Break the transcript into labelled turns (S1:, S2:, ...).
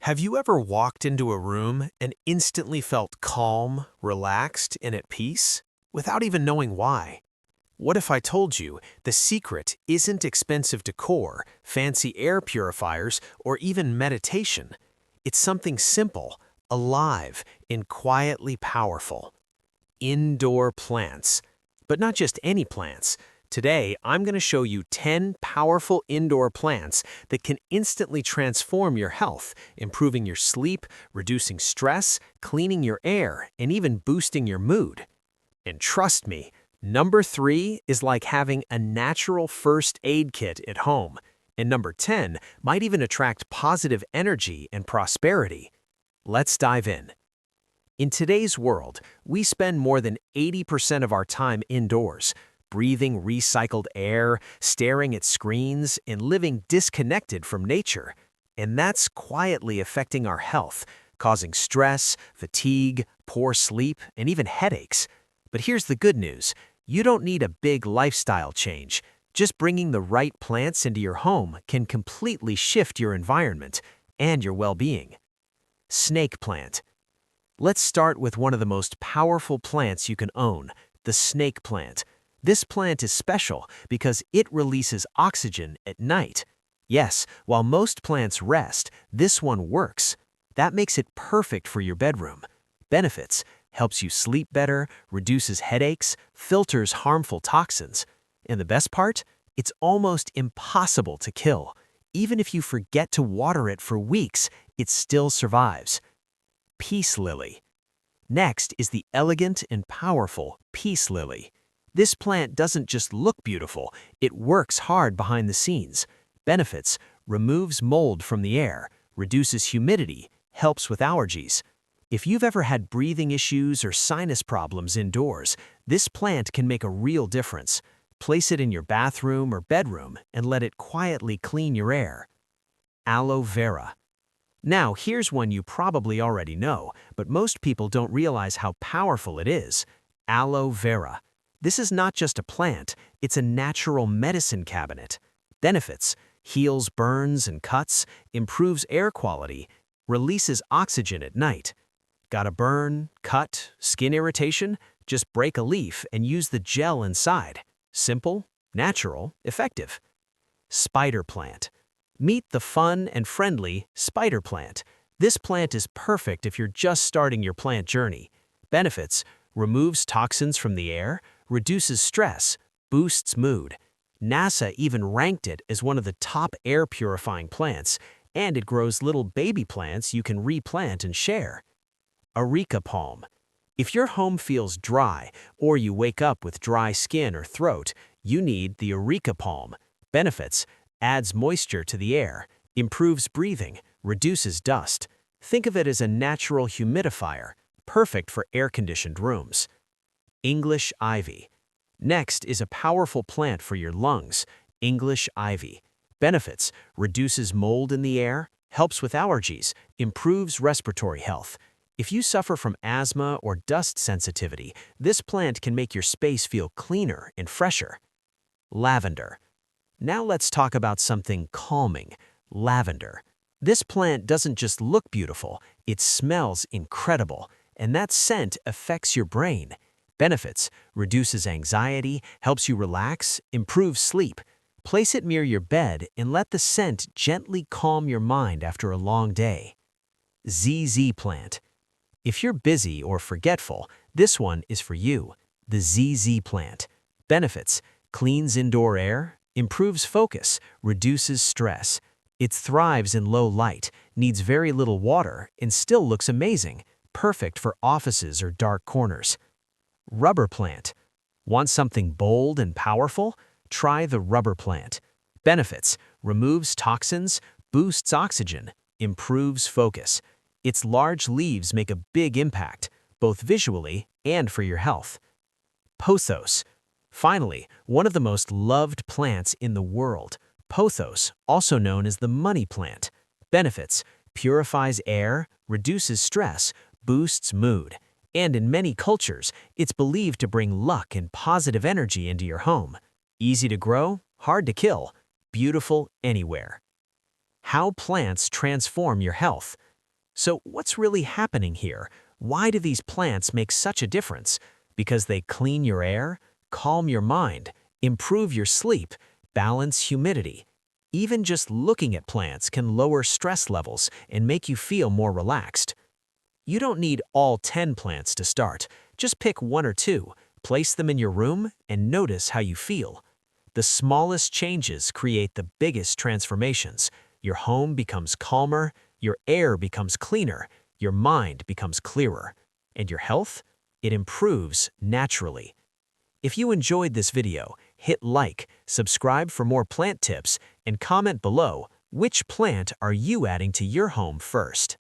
S1: Have you ever walked into a room and instantly felt calm, relaxed, and at peace, without even knowing why? What if I told you the secret isn't expensive decor, fancy air purifiers, or even meditation? It's something simple, alive, and quietly powerful. Indoor plants. But not just any plants. Today, I'm going to show you 10 powerful indoor plants that can instantly transform your health, improving your sleep, reducing stress, cleaning your air, and even boosting your mood. And trust me, number 3 is like having a natural first aid kit at home. And number 10 might even attract positive energy and prosperity. Let's dive in. In today's world, we spend more than 80% of our time indoors, breathing recycled air, staring at screens, and living disconnected from nature. And that's quietly affecting our health, causing stress, fatigue, poor sleep, and even headaches. But here's the good news. You don't need a big lifestyle change. Just bringing the right plants into your home can completely shift your environment and your well-being. Snake plant. Let's start with one of the most powerful plants you can own, the snake plant. This plant is special because it releases oxygen at night. Yes, while most plants rest, this one works. That makes it perfect for your bedroom. Benefits: helps you sleep better, reduces headaches, filters harmful toxins. And the best part? It's almost impossible to kill. Even if you forget to water it for weeks, it still survives. Peace lily. Next is the elegant and powerful peace lily. This plant doesn't just look beautiful, it works hard behind the scenes. Benefits: removes mold from the air, reduces humidity, helps with allergies. If you've ever had breathing issues or sinus problems indoors, this plant can make a real difference. Place it in your bathroom or bedroom and let it quietly clean your air. Aloe vera. Now, here's one you probably already know, but most people don't realize how powerful it is. Aloe vera. This is not just a plant, it's a natural medicine cabinet. Benefits: heals burns and cuts, improves air quality, releases oxygen at night. Got a burn, cut, skin irritation? Just break a leaf and use the gel inside. Simple, natural, effective. Spider plant. Meet the fun and friendly spider plant. This plant is perfect if you're just starting your plant journey. Benefits: removes toxins from the air, reduces stress, boosts mood. NASA even ranked it as one of the top air purifying plants, and it grows little baby plants you can replant and share. Areca palm. If your home feels dry or you wake up with dry skin or throat, you need the areca palm. Benefits: adds moisture to the air, improves breathing, reduces dust. Think of it as a natural humidifier, perfect for air-conditioned rooms. English ivy. Next is a powerful plant for your lungs, English ivy. Benefits: reduces mold in the air, helps with allergies, improves respiratory health. If you suffer from asthma or dust sensitivity, this plant can make your space feel cleaner and fresher. Lavender. Now let's talk about something calming, lavender. This plant doesn't just look beautiful, it smells incredible, and that scent affects your brain. Benefits: reduces anxiety, helps you relax, improves sleep. Place it near your bed and let the scent gently calm your mind after a long day. ZZ plant. If you're busy or forgetful, this one is for you, the ZZ plant. Benefits: cleans indoor air, improves focus, reduces stress. It thrives in low light, needs very little water, and still looks amazing, perfect for offices or dark corners. Rubber plant. Want something bold and powerful? Try the rubber plant. Benefits: removes toxins, boosts oxygen, improves focus. Its large leaves make a big impact, both visually and for your health. Pothos. Finally, one of the most loved plants in the world, pothos, also known as the money plant. Benefits: purifies air, reduces stress, boosts mood. And in many cultures, it's believed to bring luck and positive energy into your home. Easy to grow, hard to kill, beautiful anywhere. How plants transform your health. So what's really happening here? Why do these plants make such a difference? Because they clean your air, calm your mind, improve your sleep, balance humidity. Even just looking at plants can lower stress levels and make you feel more relaxed. You don't need all 10 plants to start. Just pick one or two, place them in your room, and notice how you feel. The smallest changes create the biggest transformations. Your home becomes calmer, your air becomes cleaner, your mind becomes clearer, and your health? It improves naturally. If you enjoyed this video, hit like, subscribe for more plant tips, and comment below which plant are you adding to your home first.